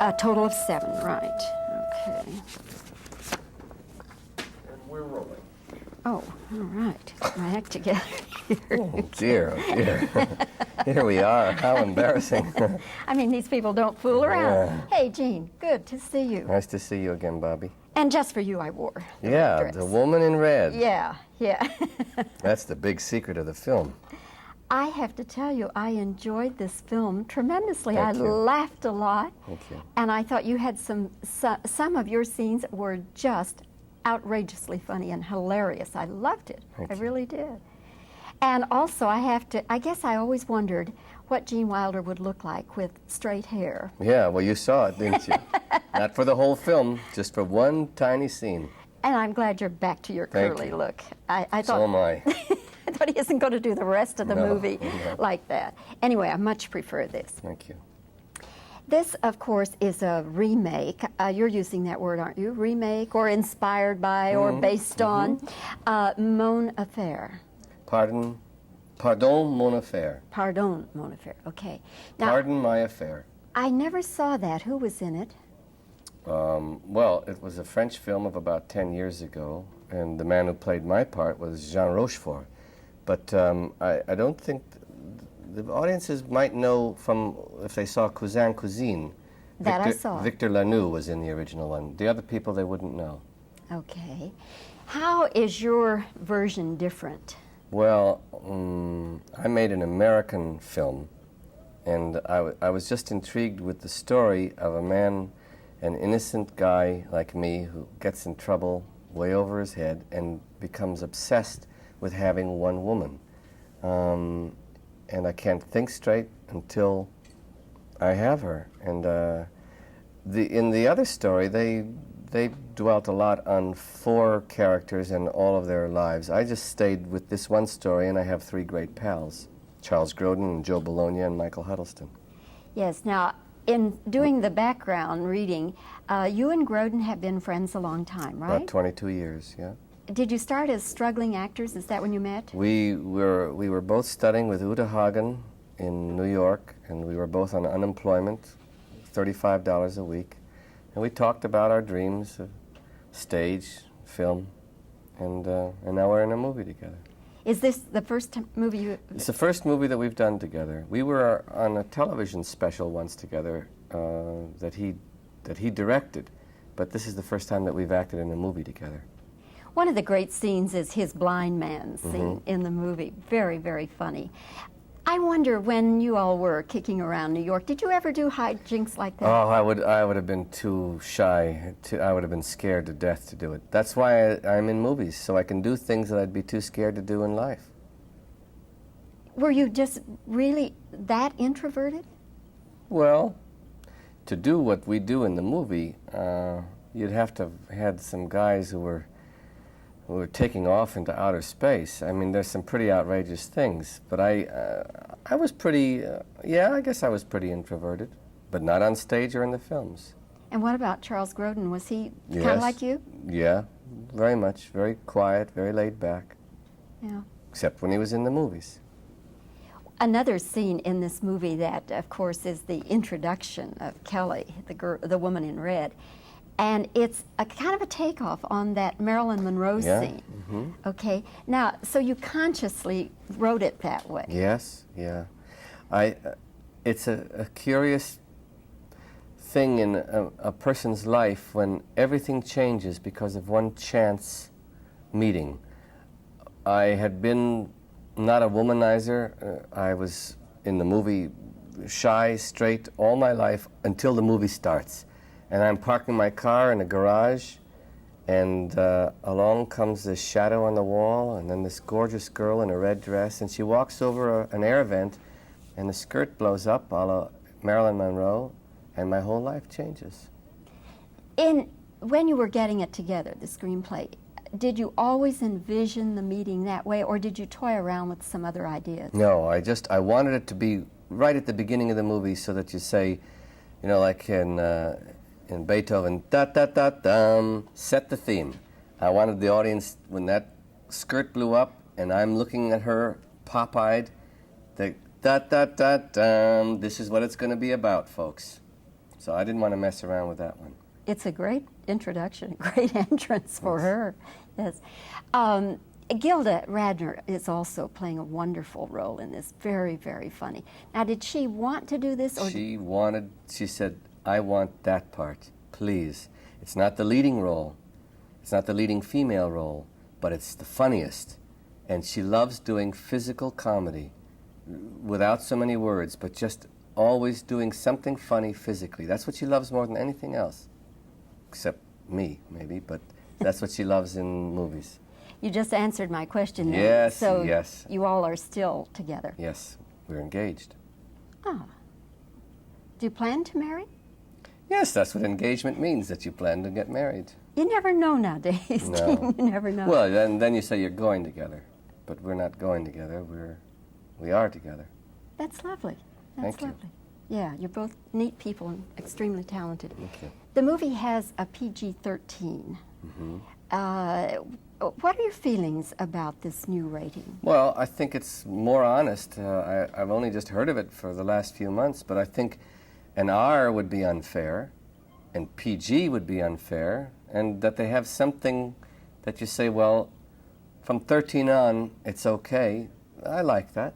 A total of 7, right. Okay. And we're rolling. Oh, all right. Get my act together here. Oh, dear, oh, dear. Here we are. How embarrassing. I mean, these people don't fool around. Yeah. Hey, Jean, good to see you. Nice to see you again, Bobbie. And just for you, I wore the red Yeah, dress. the woman in red. Yeah, yeah. That's the big secret of the film. I have to tell you, I enjoyed this film tremendously. Thank you. Laughed a lot. Thank you. And I thought you had some of your scenes were just outrageously funny and hilarious. I loved it. Thank I you. really did. And also, I guess I always wondered what Gene Wilder would look like with straight hair. Yeah, well, you saw it, didn't you? Not for the whole film, just for one tiny scene. And I'm glad you're back to your Thank curly you. look. I thought, So am I. I thought he isn't going to do the rest of the No, movie no. like that. Anyway, I much prefer this. Thank you. This, of course, is a remake. You're using that word, aren't you? Remake or inspired by or based on Mon Affaire. Pardon mon affaire. Pardon, Mon Affaire. Okay. Now, Pardon my affair. I never saw that. Who was in it? Well, it was a French film of about 10 years ago, and the man who played my part was Jean Rochefort. But I don't think the audiences might know from if they saw Cousin Cousine. That I saw. Victor Lanoux was in the original one. The other people they wouldn't know. Okay. How is your version different? Well, I made an American film, and I was just intrigued with the story of a man, an innocent guy like me, who gets in trouble way over his head and becomes obsessed with having one woman. And I can't think straight until I have her. And in the other story, they dwelt a lot on 4 characters and all of their lives. I just stayed with this one story, and I have 3 great pals, Charles Grodin and Joe Bologna and Michael Huddleston. Yes. Now, in doing the background reading, you and Grodin have been friends a long time, right? About 22 years, yeah. Did you start as struggling actors? Is that when you met? We were both studying with Uta Hagen in New York, and we were both on unemployment, $35 a week. And we talked about our dreams of stage, film, and now we're in a movie together. Is this the first movie you... It's the first movie that we've done together. We were on a television special once together that he directed, but this is the first time that we've acted in a movie together. One of the great scenes is his blind man scene in the movie. Very, very funny. I wonder, when you all were kicking around New York, did you ever do hijinks like that? Oh, I would have been too shy. I would have been scared to death to do it. That's why I'm in movies, so I can do things that I'd be too scared to do in life. Were you just really that introverted? Well, to do what we do in the movie, you'd have to have had some guys who were taking off into outer space. I mean, there's some pretty outrageous things, but I was pretty, I guess I was pretty introverted, but not on stage or in the films. And what about Charles Grodin? Was he kind Yes. of like you? Yeah, very much, very quiet, very laid back, Yeah. except when he was in the movies. Another scene in this movie that, of course, is the introduction of Kelly, the woman in red. And it's a kind of a takeoff on that Marilyn Monroe scene. Okay. Now, so you consciously wrote it that way. Yes, yeah. It's a curious thing in a person's life when everything changes because of one chance meeting. I had been not a womanizer. I was in the movie shy, straight all my life until the movie starts. And I'm parking my car in a garage, and along comes this shadow on the wall, and then this gorgeous girl in a red dress, and she walks over an air vent, and the skirt blows up, a la Marilyn Monroe, and my whole life changes. When you were getting it together, the screenplay, did you always envision the meeting that way, or did you toy around with some other ideas? No, I wanted it to be right at the beginning of the movie, so that you say, you know, like in Beethoven, da-da-da-dum, set the theme. I wanted the audience, when that skirt blew up and I'm looking at her pop-eyed, the da-da-da-dum, this is what it's going to be about, folks. So I didn't want to mess around with that one. It's a great introduction, great entrance for her. Yes. Gilda Radner is also playing a wonderful role in this. Very, very funny. Now, did she want to do this? Or She said, I want that part, please. It's not the leading role. It's not the leading female role, but it's the funniest. And she loves doing physical comedy without so many words, but just always doing something funny physically. That's what she loves more than anything else. Except me, maybe, but that's what she loves in movies. You just answered my question there. Yes, so yes. You all are still together. Yes, we're engaged. Ah. Do you plan to marry? Yes, that's what engagement means, that you plan to get married. You never know nowadays, No. Gene. You never know. Well, then you say you're going together. But we're not going together, we are together. That's lovely. That's Thank you. lovely. Yeah, you're both neat people and extremely talented. Thank you. The movie has a PG-13. What are your feelings about this new rating? Well, I think it's more honest. I've only just heard of it for the last few months, but I think an R would be unfair, and PG would be unfair, and that they have something that you say, well, from 13 on, it's okay. I like that.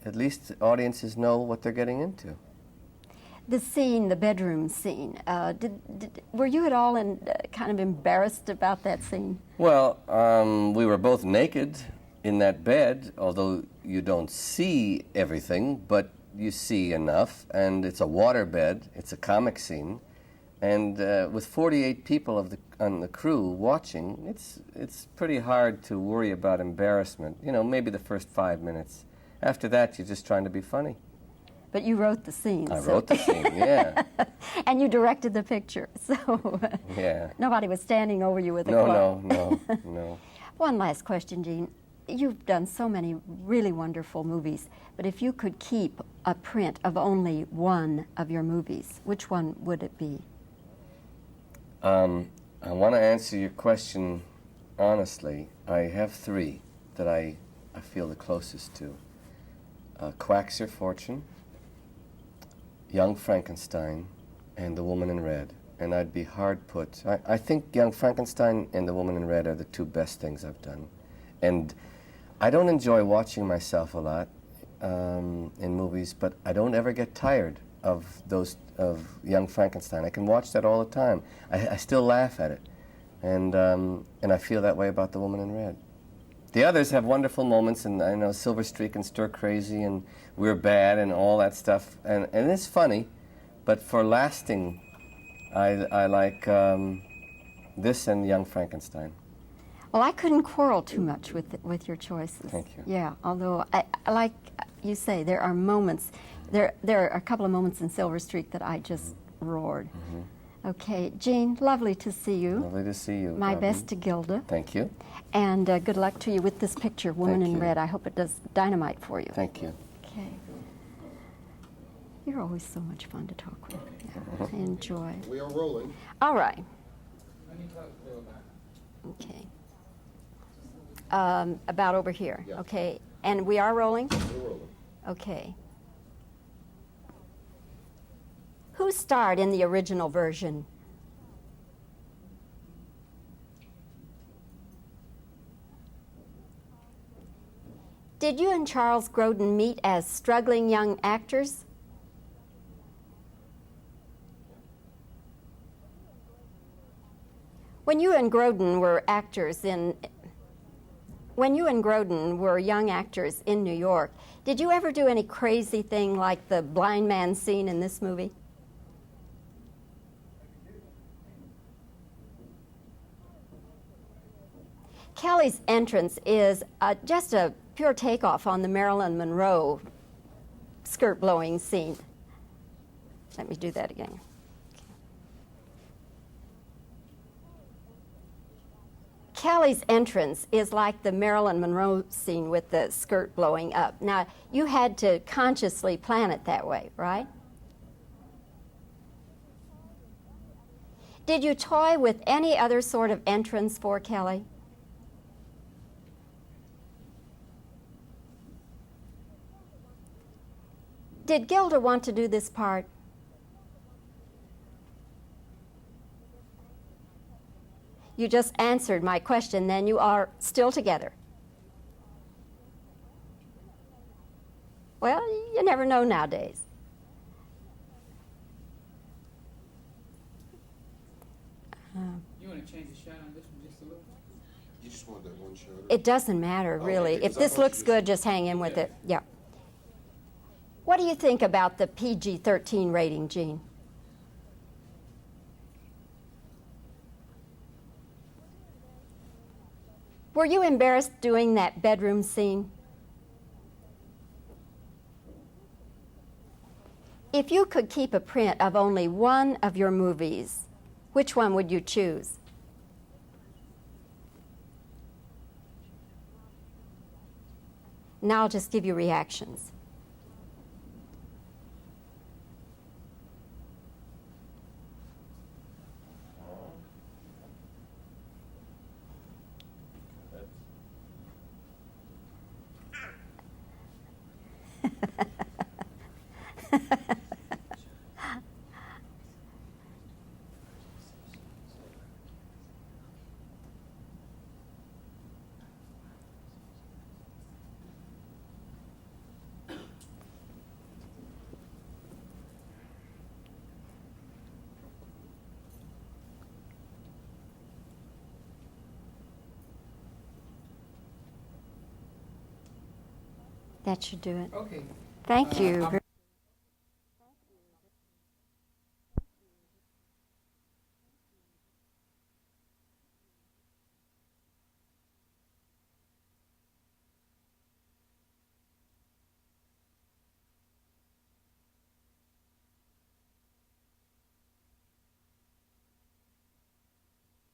At least audiences know what they're getting into. The scene, the bedroom scene, were you at all kind of embarrassed about that scene? Well, we were both naked in that bed, although you don't see everything, but you see enough, and it's a water bed, it's a comic scene, and with 48 people on the crew watching, it's pretty hard to worry about embarrassment. You know, maybe the first 5 minutes. After that, you're just trying to be funny. But you wrote the scene. I wrote the scene, yeah. And you directed the picture, so Yeah. nobody was standing over you with a No, clock. no. One last question, Gene. You've done so many really wonderful movies, but if you could keep a print of only one of your movies, which one would it be? I want to answer your question honestly. I have three that I feel the closest to. Quacks Your Fortune, Young Frankenstein, and The Woman in Red. And I'd be hard put. I think Young Frankenstein and The Woman in Red are the two best things I've done. And I don't enjoy watching myself a lot in movies, but I don't ever get tired of Young Frankenstein. I can watch that all the time. I still laugh at it. And I feel that way about The Woman in Red. The others have wonderful moments, and I know Silver Streak and Stir Crazy and We're Bad and all that stuff, and it's funny, but for lasting, I like this and Young Frankenstein. Well, I couldn't quarrel too much with your choices. Thank you. Yeah, although I like you say, there are moments, there are a couple of moments in Silver Streak that I just roared. Okay, Gene, lovely to see you. Lovely to see you. My Bobbie. best to Gilda. Thank you. And good luck to you with this picture, Woman Thank in you. Red. I hope it does dynamite for you. Thank you. Okay. You're always so much fun to talk with. Yeah, I enjoy. We are rolling. All right. Okay. About over here. Yeah. Okay. And we are rolling? We're rolling. Okay. Who starred in the original version? Did you and Charles Grodin meet as struggling young actors? When you and Grodin were young actors in New York, did you ever do any crazy thing like the blind man scene in this movie? Kelly's entrance is just a pure takeoff on the Marilyn Monroe skirt blowing scene. Let me do that again. Kelly's entrance is like the Marilyn Monroe scene with the skirt blowing up. Now, you had to consciously plan it that way, right? Did you toy with any other sort of entrance for Kelly? Did Gilda want to do this part? You just answered my question. Then you are still together. Well, you never know nowadays. You want to change the shot on this one just a little? You just want that one shot? It doesn't matter, really. Okay, If 'cause I this thought looks you good, just hang in with it. Yeah. What do you think about the PG-13 rating, Gene? Were you embarrassed doing that bedroom scene? If you could keep a print of only one of your movies, which one would you choose? Now I'll just give you reactions. That should do it. Okay. Thank you. I'm